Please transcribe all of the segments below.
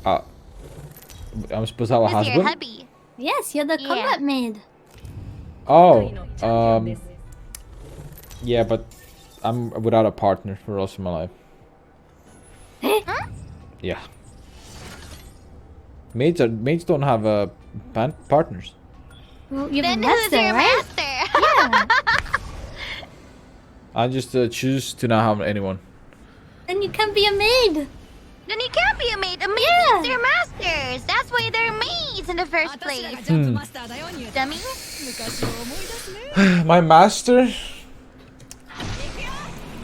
Uh, I'm supposed to have a Who's your husband? hubby? Yes, you're the Yeah. combat maid. Oh, yeah, but I'm without a partner for the rest of my life. Huh? Yeah. Maids don't have partners. Well, you're Then the who's master, your right? master? Yeah. I just choose to not have anyone. Then you can be a maid. Then you can't be a maid. A maid Yeah. needs their masters. That's why they're maids in the first place. Dummy. My master?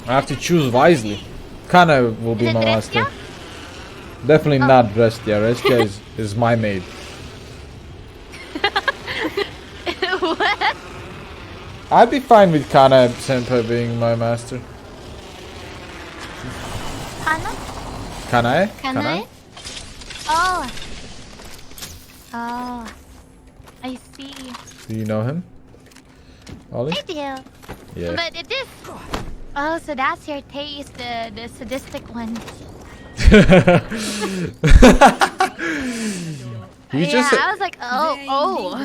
I have to choose wisely. Kana will be Is it my master. Drestia? Definitely not Restia. Restia is my maid. What? I'd be fine with Kana Senpai being my master. Anna? Kanae? Can I? Oh. Oh. I see. Do you know him? Ollie? I do. Yeah. But it is. Oh, so that's your taste, the sadistic one. He's Yeah, just I was like, oh.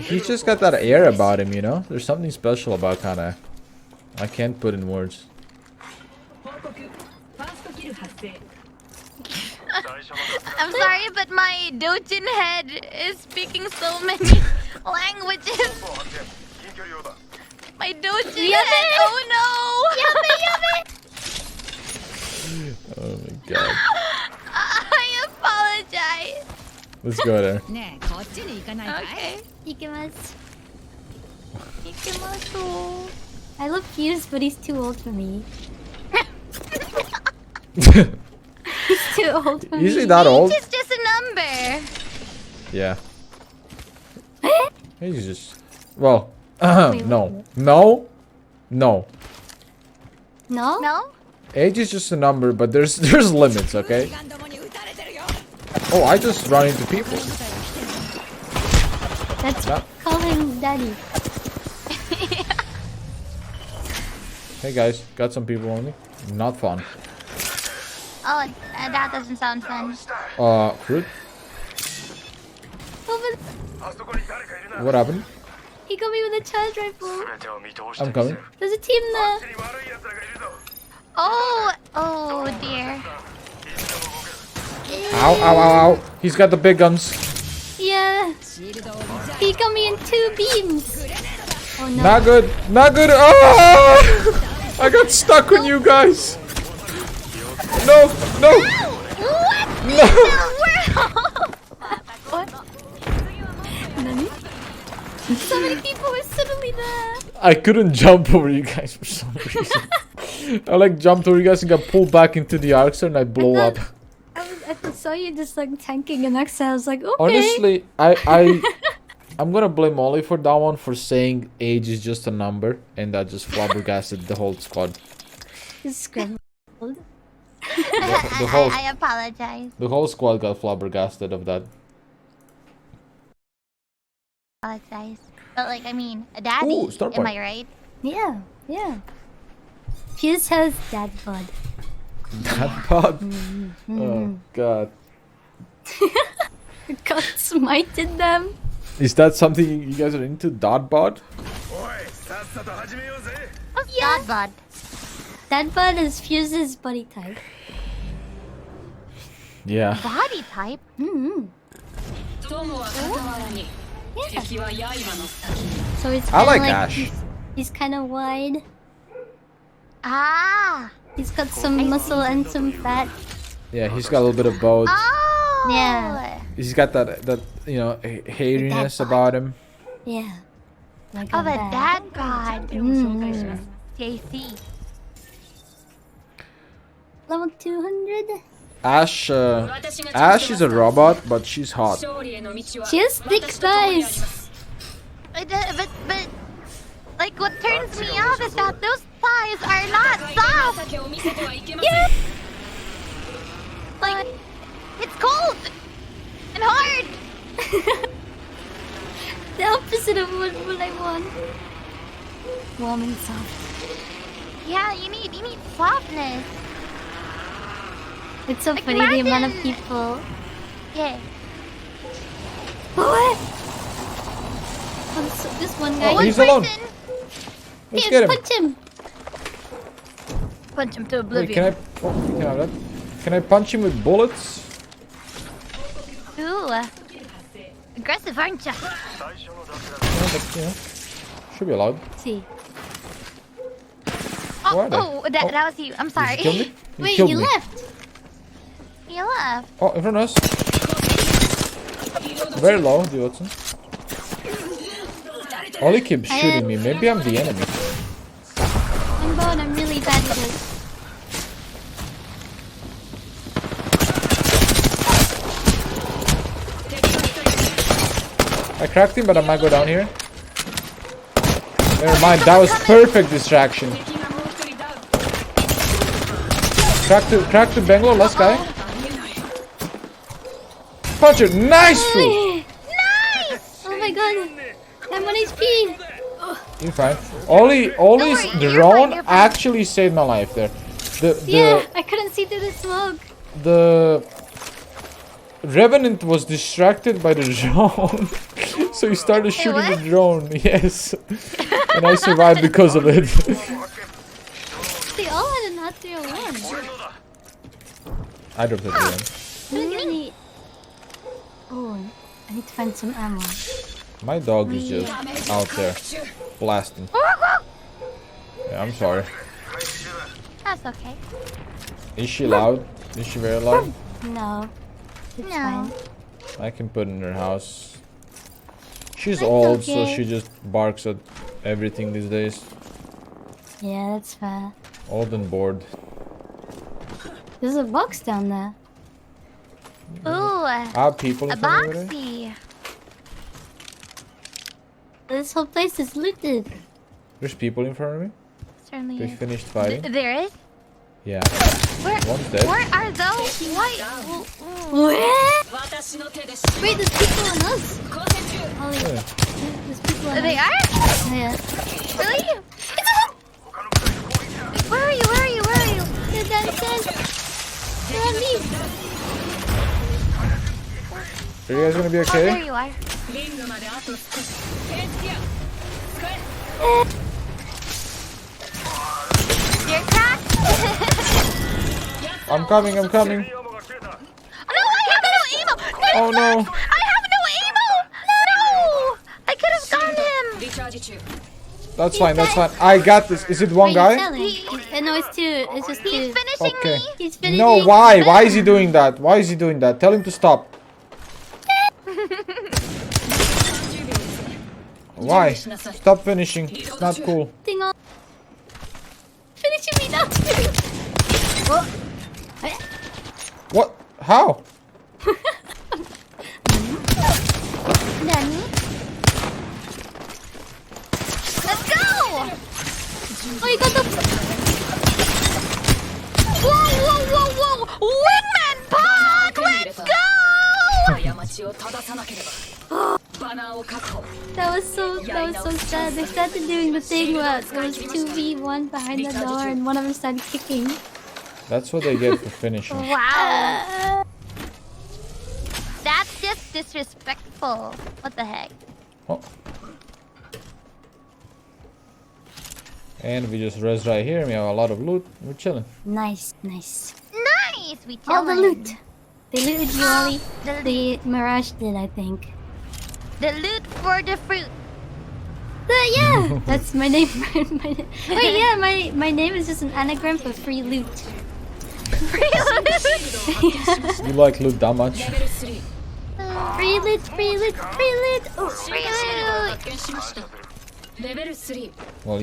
he's just got that air about him, you know? There's something special about Kana. I can't put in words. I'm sorry, but my Dojin head is speaking so many languages. My Dojin head. Oh no! Oh my god. I apologize. Let's go there. Okay. Ikimasu. Ikimasu. I love Fuse, but he's too old for me. He's too old for Is he me. that old? Age is just a number. Yeah. He's just... Well, no. No. No. No? No? Age is just a number, but there's limits, okay? Oh, I just run into people. That's No. call him daddy. Hey guys, got some people only. Not fun. Oh, that doesn't sound fun. Fruit? Oh, What happened? he got me with a charge rifle. I'm coming. There's a team there. Oh dear. Ow, ow, ow, ow. He's got the big guns. Yeah. He got me in 2 beams. Oh no. Not good. Not good. Ah! I got stuck on you guys. No, no. What in No. the world? What? Nani? So many people were suddenly there. I couldn't jump over you guys for some reason. I like jumped over you guys and got pulled back into the arc and I blow up. I saw you just like tanking an axe. I was like, okay. Honestly, I'm gonna blame Ollie for that one for saying age is just a number and that just flabbergasted the whole squad. Just scrambled. The whole I apologize. the whole squad got flabbergasted of that. Apologize. But like, I mean, a daddy. Ooh, start Am point. I right? Yeah, yeah. Fuse has dad bod. That pod? Oh god. God smited them. Is that something you guys are into? Dot bod? What's dad bod? Dad bod is Fuse's body type. Yeah. Body type? Mm-hmm. Yeah. So it's I kind like of Ash. He's kind of wide. Ah. He's got some muscle and some fat. Yeah, he's got a little bit of both. Oh. Yeah. He's got that you know, hairiness bod. about him. Yeah. Like Of a dad bod. Mm. JC. Level 200. Ash is a robot, but she's hot. She has thick thighs. But like what turns me off is that those thighs are not soft. Yeah. Like it's cold and hard. The opposite of what I want. Warm and soft. Yeah, you need softness. It's so Like, funny the amount of imagine- people Yeah. What? Oh, this one guy. Oh, he's alone. Person. Let's Here, get him. punch him. Punch him to Wait, oblivion. can I? Oh, you can have that. Can I punch him with bullets? Ooh. Aggressive, aren't ya? Yeah, but, you know, should be allowed. Let's see. Oh, Where are they? that was you. I'm sorry. Did you kill me? You Wait, killed he me. left. You left. Oh, in front of us. Very low, the Watson. Ollie keeps shooting me. Maybe I'm the enemy. I'm bone. I'm really bad at this. I cracked him, but I might go down here. Never mind. That was perfect distraction. Crack to Bangalore. Last guy. Punch it. Nice food. Nice! Oh my god. I'm on HP. You're fine. Ollie's worry, you're drone fine, you're fine. actually saved my life there. Yeah, I couldn't see through the smoke. The Revenant was distracted by the drone, so he started shooting what? the drone. Yes, and I survived because of it. They all had an R301. I dropped it again. Really? Oh, I need to find some ammo. My dog is just out there blasting. Yeah, I'm sorry. That's okay. Is she loud? Is she very loud? No. It's No. fine. I can put in her house. She's That's old, so okay. she just barks at everything these days. Yeah, that's fair. Old and bored. There's a box down there. Ooh, Ah, people a in front of me there? boxy. This whole place is looted. There's people in front of me. Certainly They is. finished fighting. There is? Yeah. Where? One's dead. Where are those? Why? What? Wait, there's people on us. Ollie, Yeah. there's people on They us. are? Yeah. Really? Where are you? Where are you? Where are you? They're downstairs. They're on me. Are you guys gonna be Oh, there okay? you are. You're cracked? I'm coming, I'm coming. No, I have no ammo! Oh no. I have no ammo! No! I could have gotten him! That's fine, that's fine. I got this. Is it one Wait, guy? he's selling. No, it's two. It's just He's two. finishing Okay. me! He's finishing. No, why? Why is he doing that? Why is he doing that? Tell him to stop. Why? Stop finishing. It's not cool. Thing on. Finishing me now too. What? How? Nani? Let's go! Oh, you got the. Whoa, whoa, whoa, whoa! Wingman Park! Let's go! That was so sad. They started doing the thing where there was 2v1 behind the door and one of them started kicking. That's what they get for finishing. Wow. That's just disrespectful. What the heck? Oh. And we just rest right here. We have a lot of loot. We're chilling. Nice, nice. Nice! We All the chillin'. loot. They looted you, Ollie. The, The Mirage did, I think. the loot for the fruit. Yeah, that's my name. Wait, yeah, my name is just an anagram for free loot. You like loot that much? Free loot, free loot, free loot. Oh, Well,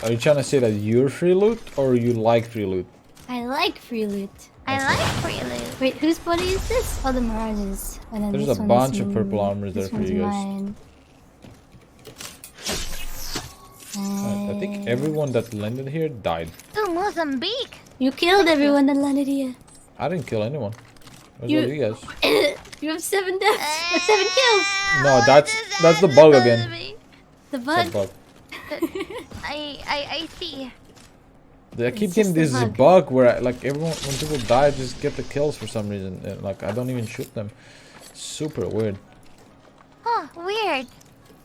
are you trying to say that you're free loot or you like free loot? I like free loot. I like free loot. Wait, whose body is this? Oh, the Mirage's. And then There's this a one bunch is of purple armors there this for you one's guys. mine. I think everyone that landed here died. To Mozambique. You killed everyone that landed here. I didn't kill anyone. Where's You- all you guys? You have 7 deaths. 7 kills. No, What that's does the that bug supposed again. to be? The It's a bug. bug. I see. I keep It's getting just this a bug where like everyone when people die, I just get the kills for some reason. And, like I don't even shoot them. Super weird. Huh, weird.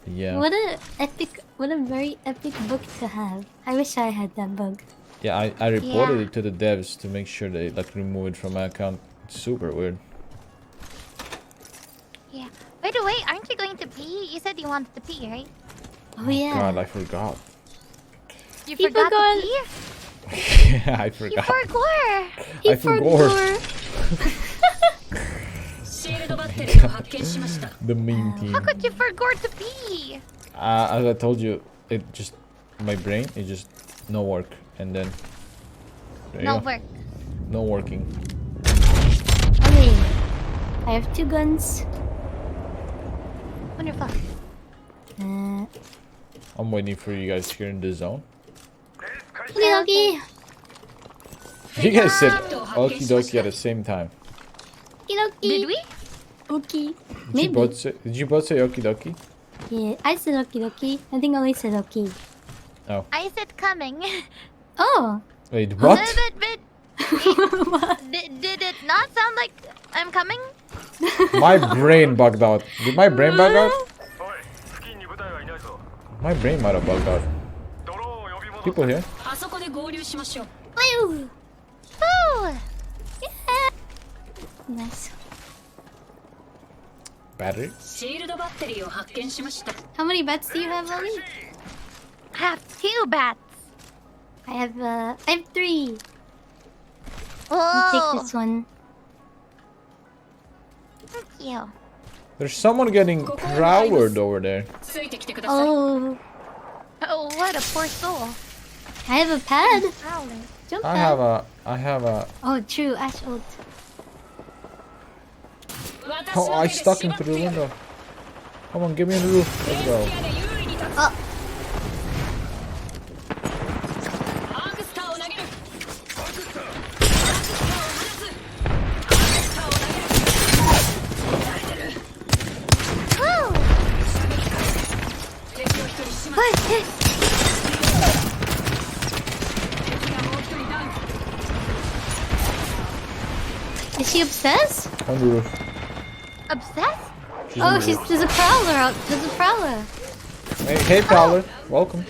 Yeah. What a very epic book to have. I wish I had that bug. Yeah, I reported Yeah. it to the devs to make sure they like remove it from my account. It's super weird. Yeah. By the way, aren't you going to pee? You said you wanted to pee, right? Oh yeah. God, I forgot. You He forgot forgot. to pee? Yeah, I You forgot. forgot. He I forgot. The meme How team. could you forget to pee? As I told you, it just my brain it just no work, and then there you No go. work. No working. Okay. I have 2 guns. Wonderful. I'm waiting for you guys here in the zone. Okie dokie. You guys said okie dokie at the same time. Okie dokie. Did we? Okay. Did you both say okie dokie? Yeah, I said okie dokie. I think Oli said okay. Oh. I said coming. Oh. Wait, what? Did it not sound like I'm coming? My brain bugged out. Did my brain bug out? My brain might have bugged out. People here? Woo! Woo! Yeah. Nice. Battery? How many bats do you have, Oli? I have 2 bats. I have 3. Oh, Take this one. thank you. There's someone getting prowled over there. Oh, Oh, what a poor soul. I have a pad. Prowler. Jump I pad. have a Oh, true. Ash ult. Oh, I stuck him through the window. Come on, get me in the roof. Let's go. Oh. Woo! Is she obsessed? On the roof. Obsessed? She's on Oh, the she's roof. there's a prowler out. There's a prowler. Hey, prowler. Welcome.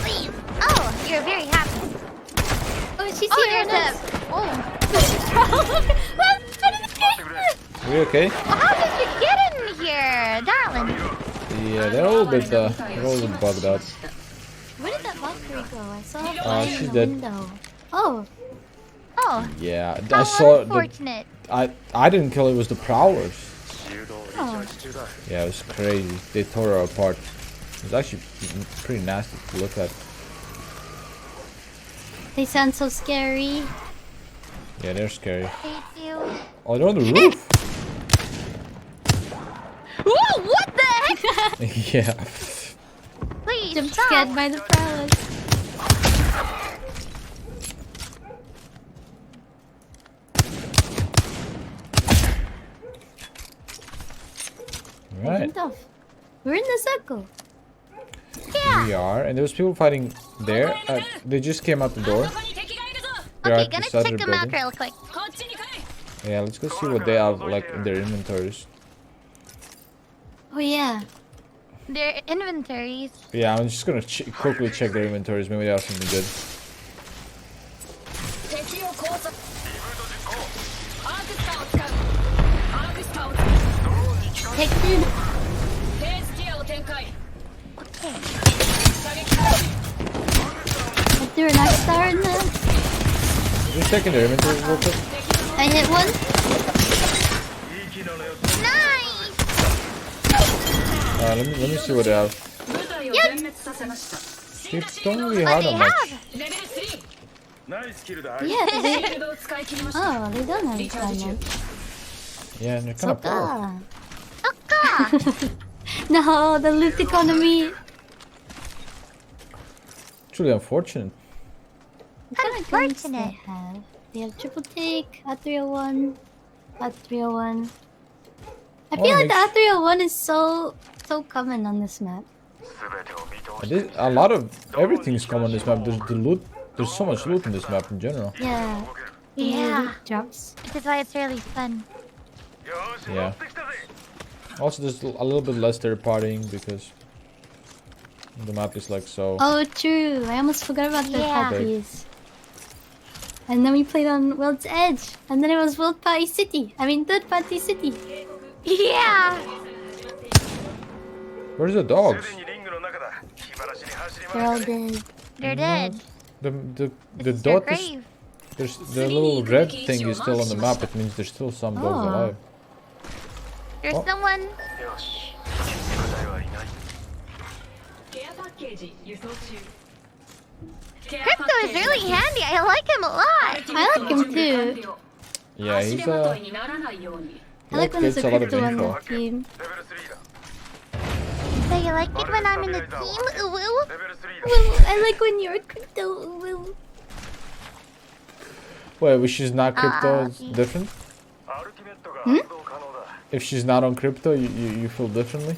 Please. Oh, you're very happy. Oh, she's Oh, here. there's Next. a. Oh. Are you okay? How did you get in here, darling? Yeah, they're a little bit bugged out. Where did that Valkyrie go? I saw her Oh, flying she's in the dead. window. Oh, Oh, Yeah, I how saw the. unfortunate. I didn't kill it. It was the prowlers. oh. Yeah, it was crazy. They tore her apart. It was actually pretty nasty to look at. They sound so scary. Yeah, they're scary. They do. Oh, they're on the roof. Whoa, what the heck? Yeah. Please Jump stop. scared by the prowlers. Right. Isn't tough. We're in the circle. Yeah. We are, and there's people fighting there. They just came out the door. They're Okay, at gonna this other check them out building. real quick. Yeah, let's go see what they have like in their inventories. Oh yeah. Their inventories. Yeah, I'm just gonna quickly check their inventories. Maybe they have something good. Protected. I threw an ice star in there. Just checking their inventories real quick. I hit one. Nice. Let me see what they have. Yep. They don't really What have they that much. have? Yeah. Oh, they don't have diamond. Yeah, and they're kind of poor. Soka. Soka. No, the loot economy. It's really unfortunate. What kind of guns they Unfortunate. have? They have triple take, A301, A301. I feel Oh, like the makes- A301 is so so common on this map. A lot of everything's common on this map. There's the loot. There's so much loot in this map in general. Yeah. Yeah. Loot drops. Which is why it's really fun. Yeah. Also, there's a little bit less third partying because the map is like so. Oh, true. I almost forgot about the Yeah. parties. And then we played on World's Edge. And then it was World Party City. I mean, Third Party City. Yeah. Where's the dogs? They're all dead. They're dead. The It's their dot is, grave. there's the little red thing is still on the map. It means there's still some dogs Oh. alive. There's Oh. someone. Crypto is really handy. I like him a lot. I like him too. Yeah, he's I like when there's a gets a lot of crypto on the info. team. So you like it when I'm in the team? Ooh, ooh. Woo, I like when you're crypto. Woo. Wait, if she's not crypto, it's okay. different? If she's not on crypto, you feel differently?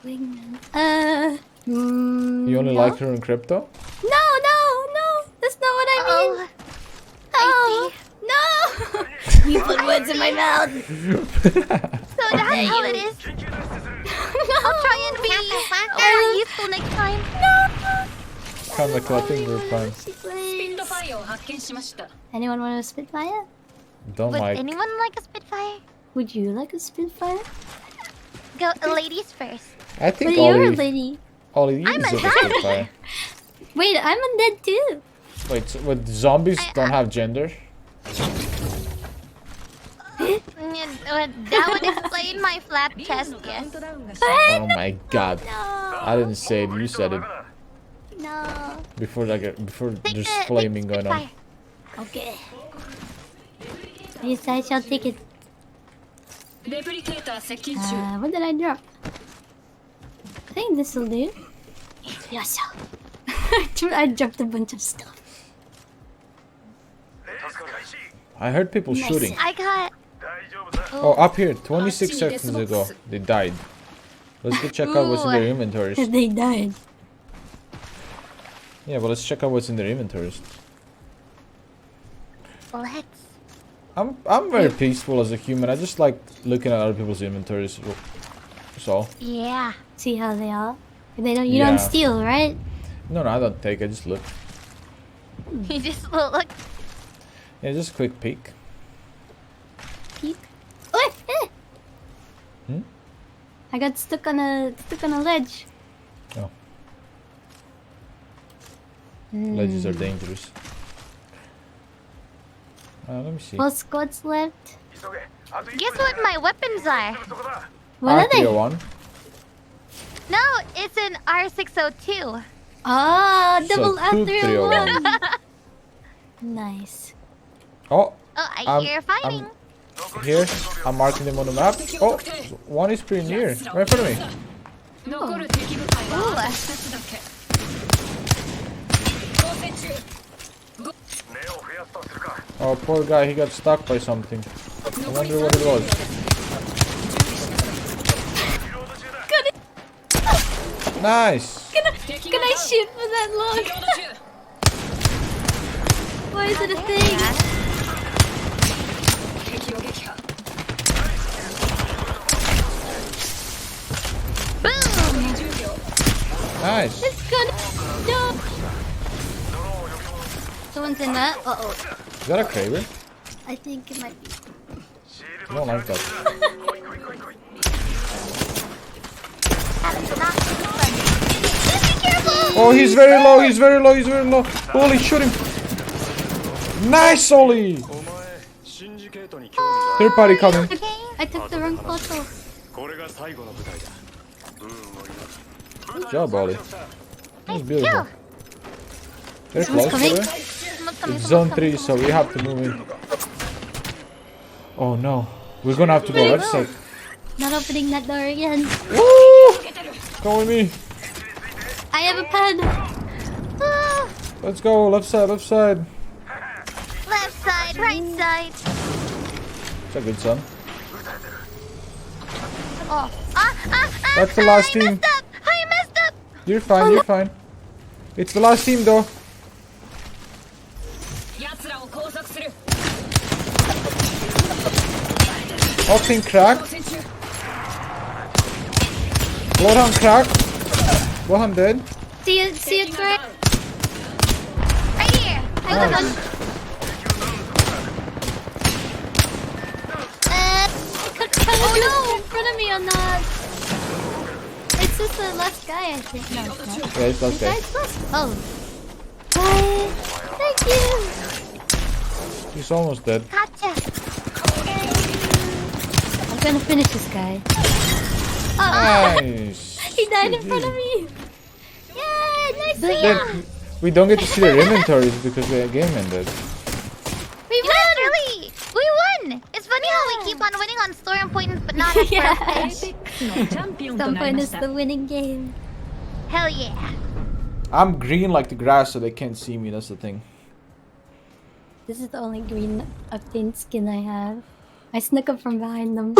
Wingman. You only no. like her in crypto? No, that's not what I mean. I No, you put words in my mouth. So that's how it is. I'll try and be more useful next time. Kind of collecting group fine. Anyone want a Spitfire? Don't Would like. anyone like a Spitfire? Would you like a Spitfire? Go, ladies first. I But think you're a Ollie, lady. Ollie, you I'm deserve a a Spitfire. Wait, I'm undead too. Wait, so, what, zombies don't have gender? That would explain my flat chest, yes. Oh my god. I didn't say it, you said it. No. Before before Take there's the flaming going on. Spitfire. Okay. Yes, I shall take it. What did I drop? I think this will do. Yes. I dropped a bunch of stuff. I heard people shooting. I got. Oh, up here, 26 seconds ago, they died. Let's go check out what's in their inventories. They died. Yeah, but let's check out what's in their inventories. Let's. I'm very peaceful as a human. I just like looking at other people's inventories. So. Yeah. See how they are. They don't. You don't steal, right? No, I don't take. I just look. You just look. Yeah, just a quick peek. Peek. Oh, Hmm? I got stuck on a ledge. Oh. Ledges are dangerous. Let me see. What squads left? Guess what my weapons are? What are they? R301. No, it's an R602. Ah, double So, R301. Nice. Oh, Oh, I hear fighting. here. I'm marking them on the map. Oh, one is pretty near. Right in front of me. Ooh. Oh, poor guy. He got stuck by something. I wonder what it was. Nice. Can I shoot for that long? Why is it a thing? Boom! Nice. It's good. No. Someone's in that. Uh-oh. Is that a Kraber? I think it might be. I don't like that. That's not fun. Be careful! Oh, he's very low. He's very low. He's very low. Oli, shoot him. Nice, Oli. Third party coming. Okay. I took the wrong photo. Good job, Oli. That was beautiful. Kill. They're close, by coming. the way. Someone's coming, It's someone's zone coming, 3, so we have to move in. Oh no. We're gonna have to go left side. Not opening that door again. Woo! Come with me. I have a pen. Ah, Let's go. Left side, left side. left side, right side. It's a good son. Oh. Ah, That's the last I team. messed up. I messed up. You're fine, you're fine. It's the last team though. Opting crack. Bloodhound crack. Bloodhound dead. See it, Greg? Right here. I got Nice. one. Oh no! In front of me on that. It's just the last guy, I think. No, it's not. Yeah, it's last guy. Guys, last. Oh. Bye. Thank you. He's almost dead. Gotcha. I'm gonna finish this guy. Oh, Nice. he died in front of me. Yay! Nice to Then we don't get to see their inventories because the game ended. We You know, it's really, we won. It's funny how we keep on winning on story points, but not at Yeah. first place. Some point is the winning game. Hell yeah. I'm green like the grass, so they can't see me. That's the thing. This is the only green octane skin I have. I snuck up from behind them.